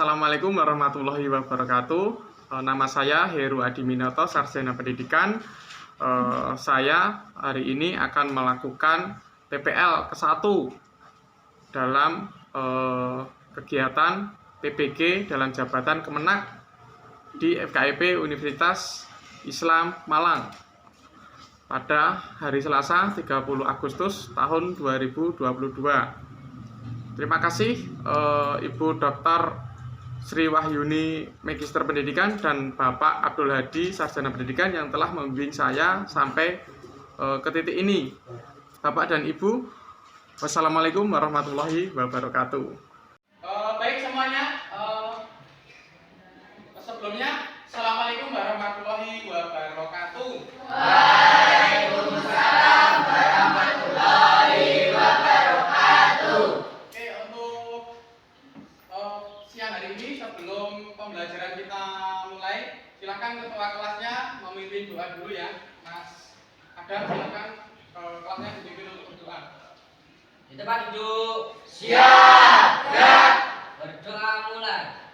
Assalamualaikum warahmatullahi wabarakatuh. Nama saya Heru Adiminoto, Sarjana Pendidikan. Saya hari ini akan melakukan PPL ke-1 dalam kegiatan PPG dalam jabatan Kemenak di FKIP Universitas Islam Malang pada hari Selasa 30 Agustus tahun 2022. Terima kasih Ibu Dr. Sri Wahyuni, Magister Pendidikan, dan Bapak Abdul Hadi, Sarjana Pendidikan, yang telah membimbing saya sampai ke titik ini. Bapak dan Ibu, wassalamualaikum warahmatullahi wabarakatuh. Baik semuanya, sebelumnya assalamualaikum warahmatullahi wabarakatuh. Waalaikumsalam warahmatullahi wabarakatuh. Oke, untuk siang hari ini sebelum pembelajaran kita mulai, silakan ketua kelasnya memimpin doa dulu ya, Mas Adam. Silakan kelasnya dipimpin untuk berdoa. Di tempat duduk. Siap, gerak. Berdoa mulai.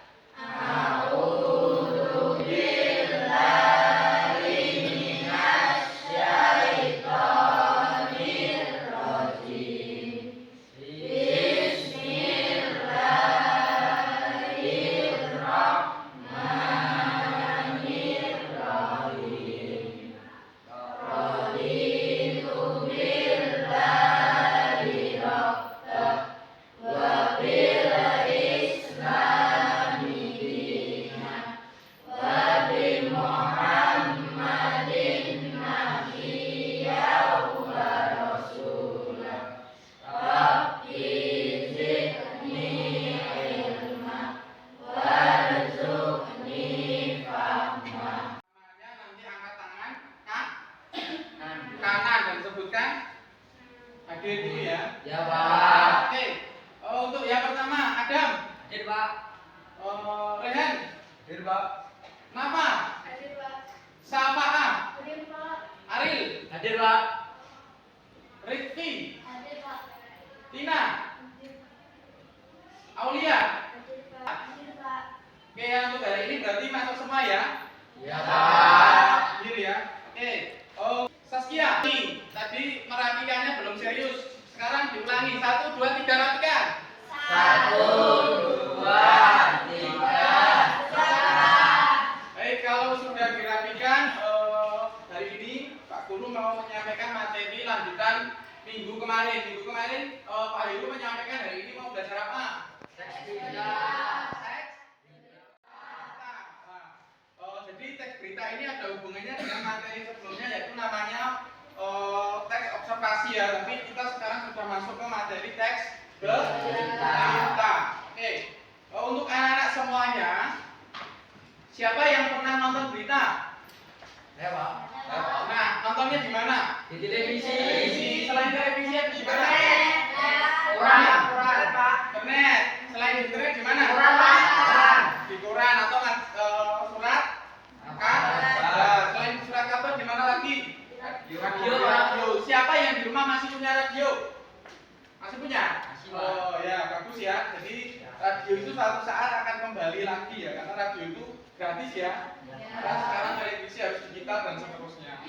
Kanan dan sebutkan hadir dulu ya. Ya, Pak. Oke. Untuk yang pertama, Adam. Hadir, Pak. Rehan. Hadir, Pak. Nafa. Hadir, Pak. Safa'a. Hadir, Pak. Aril. Hadir, Pak. Rifki. Hadir, Pak. Tina. Hadir, Pak. Aulia. Hadir, Pak. Hadir, Pak. Oke, yang untuk hari ini berarti masuk semua ya. Ya, Pak. Hadir ya. Oke. Saskia. Tadi merapikannya belum serius. Sekarang diulangi. 1, 2, 3, rapikan. 1, 2, 3. Baik, kalau sudah dirapikan, hari ini Pak Guru mau menyampaikan materi lanjutan minggu kemarin. Minggu kemarin Pak Heru menyampaikan hari ini mau belajar apa? Teks berita. Jadi teks berita ini ada hubungannya dengan materi sebelumnya, yaitu namanya teks observasi ya. Tapi kita sekarang sudah masuk ke materi teks berita. Oke. Untuk anak-anak semuanya, siapa yang pernah nonton berita? Ya, Pak. Nah, nontonnya di mana? Di televisi. Selain televisi di mana? Koran. Pak. Internet. Selain internet di mana? Koran, Pak. Di koran atau surat kabar. Selain surat kabar di mana lagi? Radio. Radio. Siapa yang di rumah masih punya radio? Masih punya? Masih, Pak. Oh ya, bagus ya. Jadi radio itu suatu saat akan kembali lagi ya, karena radio itu gratis ya. Karena sekarang televisi harus digital dan seterusnya.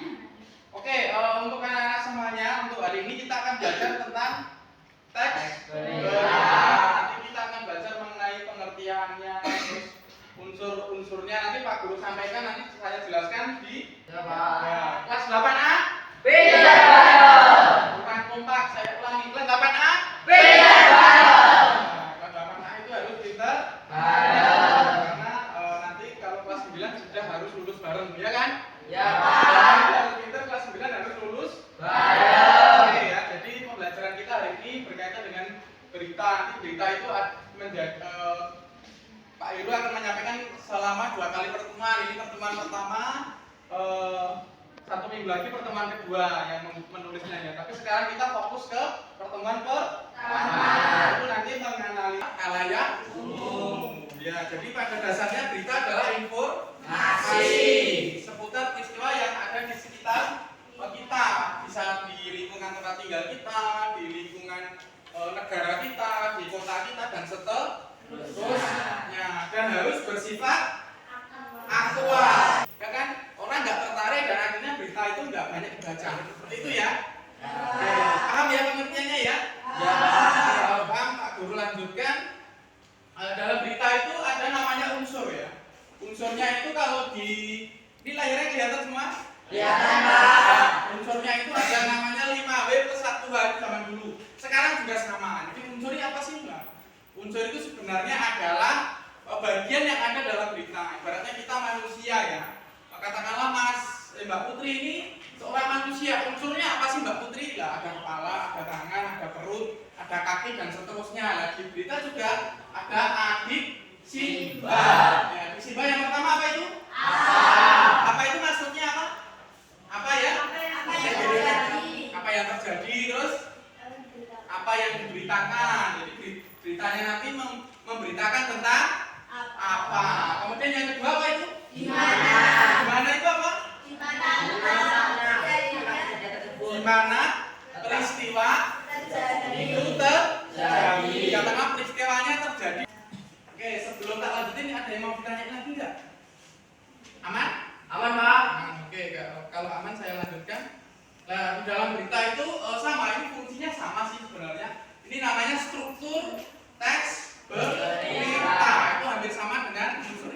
Oke, untuk anak-anak semuanya, untuk hari ini kita akan belajar tentang teks berita. Nanti kita akan belajar mengenai pengertiannya, terus unsur-unsurnya. Nanti Pak Guru sampaikan, nanti saya jelaskan di Ya, Pak. kelas 8A. Beda bareng. Bukan kompak, saya ulangi. Kelas 8A. Beda bareng. Kelas 8A itu harus pintar Bareng. karena nanti kalau kelas 9 sudah harus lulus bareng, ya kan? Ya, Kalau Pak. harus pintar, kelas 9 harus lulus Bareng. Oke ya, jadi pembelajaran kita hari ini berkaitan dengan berita. Nanti berita itu menjadi Pak Heru akan menyampaikan selama 2 kali pertemuan. Ini pertemuan pertama, 1 minggu lagi pertemuan kedua yang menulisnya ya. Tapi sekarang kita fokus ke pertemuan pertama. Itu nanti mengenali khalayak umum. Ya, jadi pada dasarnya berita adalah informasi seputar peristiwa yang ada di sekitar kita, bisa di lingkungan tempat tinggal kita, di lingkungan negara kita, di kota kita dan seterusnya. Dan bersifat aktual. Ya kan? Orang nggak tertarik dan akhirnya berita itu nggak banyak dibaca. Seperti itu ya. Paham ya pengertiannya ya? Ya. Kalau paham, Pak Guru lanjutkan. Dalam berita itu ada namanya unsur ya. Unsurnya itu kalau ini layarnya kelihatan semua? Kelihatan, Pak. Unsurnya itu ada namanya 5W plus 1H itu zaman dulu. Sekarang juga sama. Jadi unsurnya apa sih, Mbak? Unsur itu sebenarnya adalah bagian yang ada dalam berita. Ibaratnya kita manusia ya. Katakanlah Mbak Putri ini seorang manusia. Unsurnya apa sih Mbak Putri? Lah, ada kepala, ada tangan, ada perut, ada kaki dan seterusnya. Nah, di berita juga ada adik Simba. Ya, adik Simba yang pertama apa itu? Apa itu maksudnya apa? Apa ya? Apa yang terjadi terus? Apa yang diberitakan. Jadi beritanya nanti memberitakan tentang apa. Kemudian yang kedua apa itu? Gimana itu apa? Gimana peristiwa itu terjadi. Katakan peristiwanya terjadi. Oke, sebelum tak lanjutin ada yang mau ditanya lagi nggak? Aman? Aman, Pak. Oke, kalau aman saya lanjutkan. Nah, di dalam berita itu sama, ini fungsinya sama sih sebenarnya. Ini namanya struktur teks berita. Itu hampir sama dengan unsur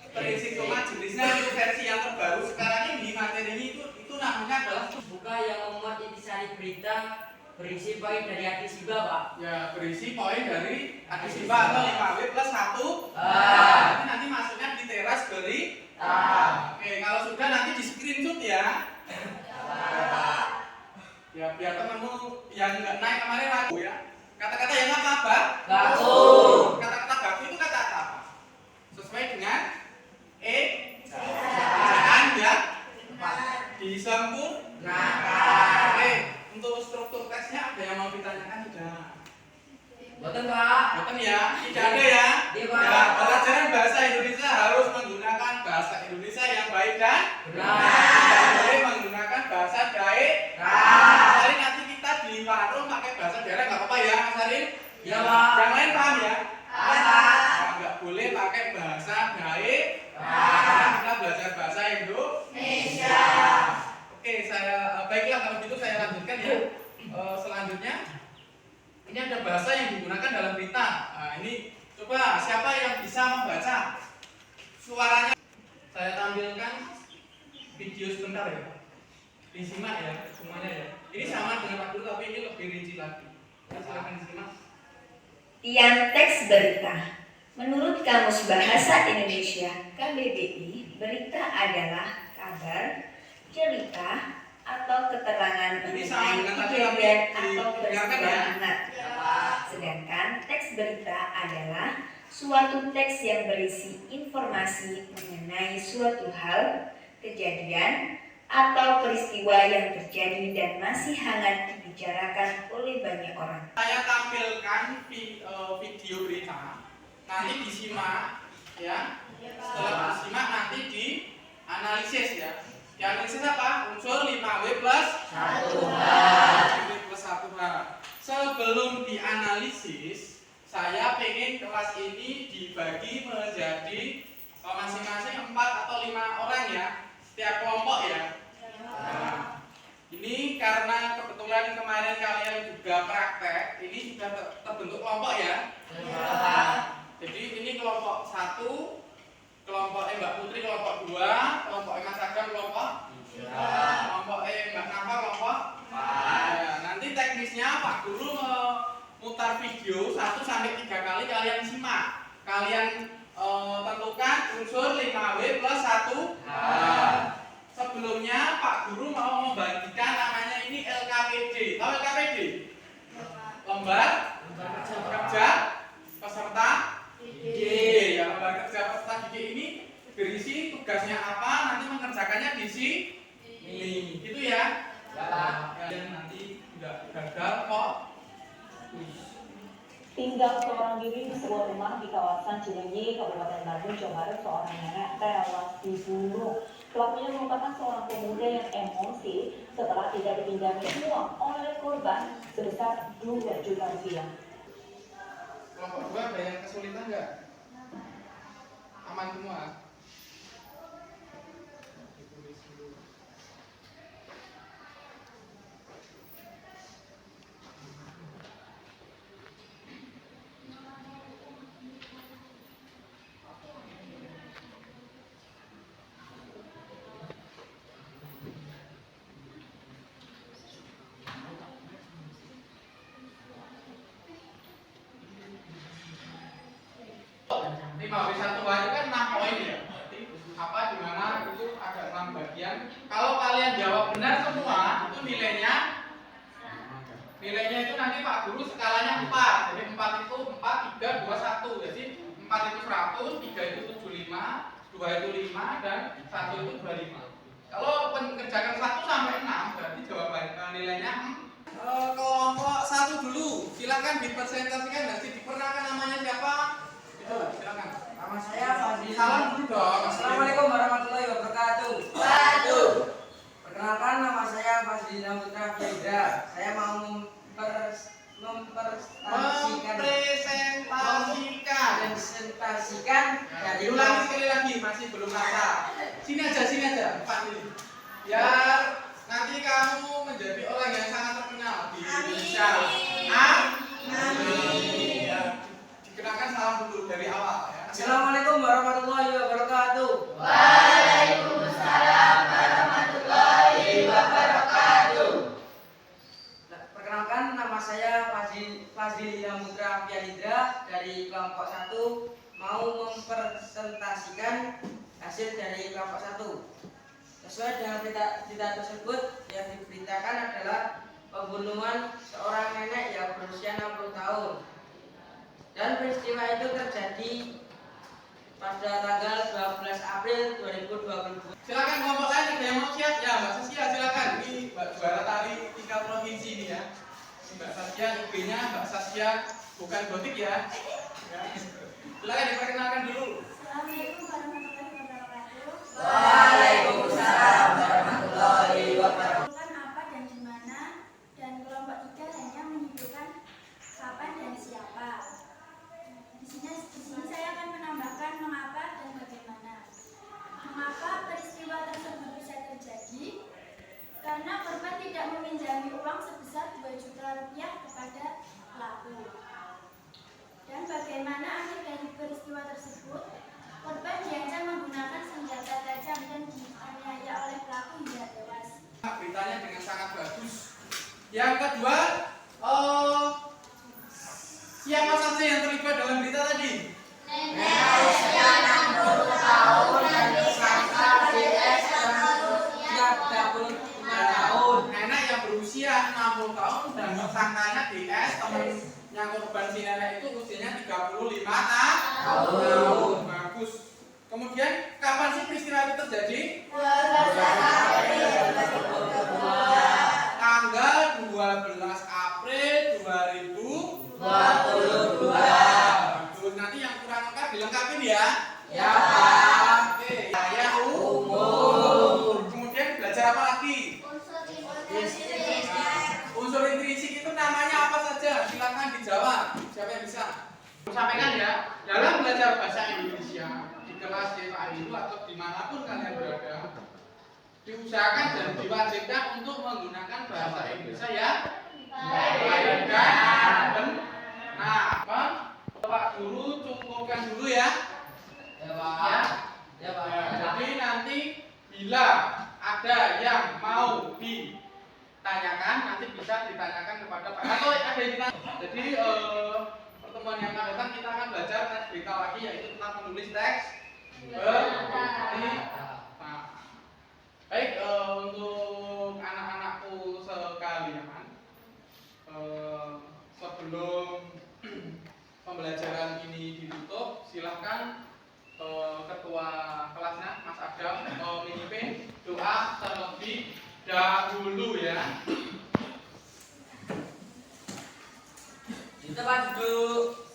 prinsip, cuma jenisnya itu versi yang terbaru sekarang ini materinya itu namanya adalah Buka yang memuat intisari berita berisi poin dari Adi Simba, Pak. ya berisi poin dari Adi Simba atau 5W plus 1. Nanti masuknya di teras berita. Oke, kalau sudah nanti di screenshot ya. Ya biar temanmu yang nggak naik kemarin ragu ya. Kata-kata yang apa, Pak? Baku. Kata-kata baku itu kata apa? Sesuai dengan ejaan ya. Disempurnakan. Oke, untuk struktur teksnya ada yang mau ditanyakan tidak? Betul, Pak. Betul ya? Tidak ada ya? Iya, Pak. Ya, pelajaran bahasa Indonesia harus menggunakan bahasa Indonesia yang baik dan Benar. tidak boleh menggunakan bahasa daerah. Hari nanti kita di warung pakai bahasa daerah nggak apa-apa ya, Mas Arin? Iya, Pak. Yang lain paham ya? Paham, Pak. Nah, nggak boleh pakai bahasa daerah. Karena kita belajar bahasa Indonesia. Oke, baiklah kalau gitu saya lanjutkan ya. Selanjutnya ini ada bahasa yang digunakan dalam berita. Nah, ini coba siapa yang bisa membaca suaranya? Saya tampilkan video sebentar ya. Disimak ya semuanya ya. Ini sama dengan Pak Guru tapi ini lebih rinci lagi. Ya, silakan disimak. Tiang teks berita. Menurut Kamus Bahasa Indonesia KBBI, berita adalah kabar, cerita, atau keterangan Ini sama mengenai dengan tadi kejadian tapi atau didengarkan peristiwa ya. hangat. Sedangkan teks berita adalah suatu teks yang berisi informasi mengenai suatu hal, kejadian, atau peristiwa yang terjadi dan masih hangat dibicarakan oleh banyak orang. Saya tampilkan video berita. Nanti disimak ya. Setelah disimak nanti dianalisis ya. Dianalisis apa? Unsur 5W plus 1H. Sebelum dianalisis, saya pengen kelas ini dibagi menjadi masing-masing 4 atau 5 orang ya. Setiap kelompok ya. Nah, ini karena kebetulan kemarin kalian juga praktek, ini sudah terbentuk kelompok ya. Jadi ini kelompok 1, kelompok Mbak Putri kelompok 2, kelompok Mas Agam kelompok 3, kelompok Mbak Nafa kelompok 4. Ya, nanti teknisnya Pak Guru memutar video 1 sampai 3 kali kalian simak. Kalian tentukan unsur 5W plus 1H. Sebelumnya Pak Guru mau membagikan namanya ini LKPD. Tahu LKPD? Lembar kerja peserta didik. Ya, lembar kerja peserta didik ini berisi tugasnya apa, nanti mengerjakannya di sini. Gitu ya. Kalian nanti tidak gagal kok. Tinggal seorang diri di sebuah rumah di kawasan Cilenyi, Kabupaten Bandung, Jawa Barat, seorang nenek tewas dibunuh. Pelakunya merupakan seorang pemuda yang emosi setelah tidak dipinjami uang oleh korban sebesar 2 juta rupiah. Kelompok 2 ada yang kesulitan nggak? Aman 5W1H itu kan 6 poin ya. Berarti apa di mana itu ada 6 bagian. Kalau kalian jawab benar semua, itu nilainya itu nanti Pak Guru skalanya 4. Jadi 4 itu 4, 3, 2, 1. Jadi 4 itu 100, 3 itu 75, 2 itu 5, dan 1 itu 25. Kalau mengerjakan 1 sampai 6, berarti jawaban nilainya kelompok 1 dulu. Silakan dipresentasikan dan diperkenalkan namanya siapa? Itu, silakan. Nama saya Fazli. Salam dulu dong. Assalamualaikum warahmatullahi wabarakatuh. Waduh. Perkenalkan, nama saya Fazli Putra Fieda. Saya mau mempresentasikan dari Diulangi sekali lagi, masih belum rasa. Sini aja, Pak ini. Biar nanti kamu menjadi orang yang sangat terkenal di Indonesia. Amin. Ya, dikenalkan salam dulu dari awal ya. Assalamualaikum warahmatullahi wabarakatuh. Waalaikumsalam warahmatullahi wabarakatuh. Perkenalkan, nama saya Fazli Putra Fieda dari kelompok 1, mau mempresentasikan hasil dari kelompok 1. Sesuai dengan berita tersebut, yang diberitakan adalah pembunuhan seorang nenek yang berusia 60 tahun. Dan peristiwa itu terjadi pada tanggal 12 April 2022. Silakan kelompok lain ada yang mau siap ya, Mbak Saskia silakan. Ini juara tari tingkat provinsi ini ya. Ini Mbak Saskia, IP-nya Mbak Saskia bukan gotik ya. Ya. Silakan diperkenalkan dulu. Assalamualaikum warahmatullahi wabarakatuh. Waalaikumsalam warahmatullahi wabarakatuh. Bukan apa dan di mana, dan kelompok 3 hanya menyebutkan kapan dan siapa. Di sini saya akan menambahkan mengapa dan bagaimana. Mengapa peristiwa tersebut bisa terjadi? Karena korban tidak meminjami uang sebesar 2 juta rupiah kepada pelaku. Dan bagaimana akhir dari peristiwa tersebut? Korban diancam menggunakan senjata tajam dan dianiaya oleh pelaku hingga tewas. Beritanya dengan sangat bagus. Yang kedua, siapa saja yang terlibat dalam berita tadi? Nenek usia 60 tahun dan tersangka DS 35 tahun. Nenek yang berusia 60 tahun dan tersangkanya DS, temannya korban si nenek itu usianya 35 tahun. Bagus. Kemudian kapan sih peristiwa itu terjadi? 12 April 2022. Tanggal 12 April 2022. Bagus. Nanti yang kurang lengkap dilengkapin ya. Ya, Pak. Oke. Saya umum. Kemudian belajar apa lagi? Unsur intrinsik itu namanya apa saja? Silakan dijawab. Siapa yang bisa? Sampaikan ya. Dalam belajar bahasa Indonesia di kelas CPAI itu atau dimanapun kalian berada, diusahakan dan diwajibkan untuk menggunakan bahasa Indonesia ya. Baik dan benar. Pak Guru cukupkan dulu ya. Ya, Pak. Ya, Pak. Jadi nanti bila ada yang mau ditanyakan, nanti bisa ditanyakan kepada Pak. Atau ada yang ditanya. Jadi pertemuan yang akan datang kita akan belajar teks berita lagi, yaitu tentang menulis teks berita. Baik, untuk anak-anakku sekalian, sebelum pembelajaran ini ditutup, silahkan ketua kelasnya Mas Adam memimpin doa terlebih dahulu ya. Di tempat duduk.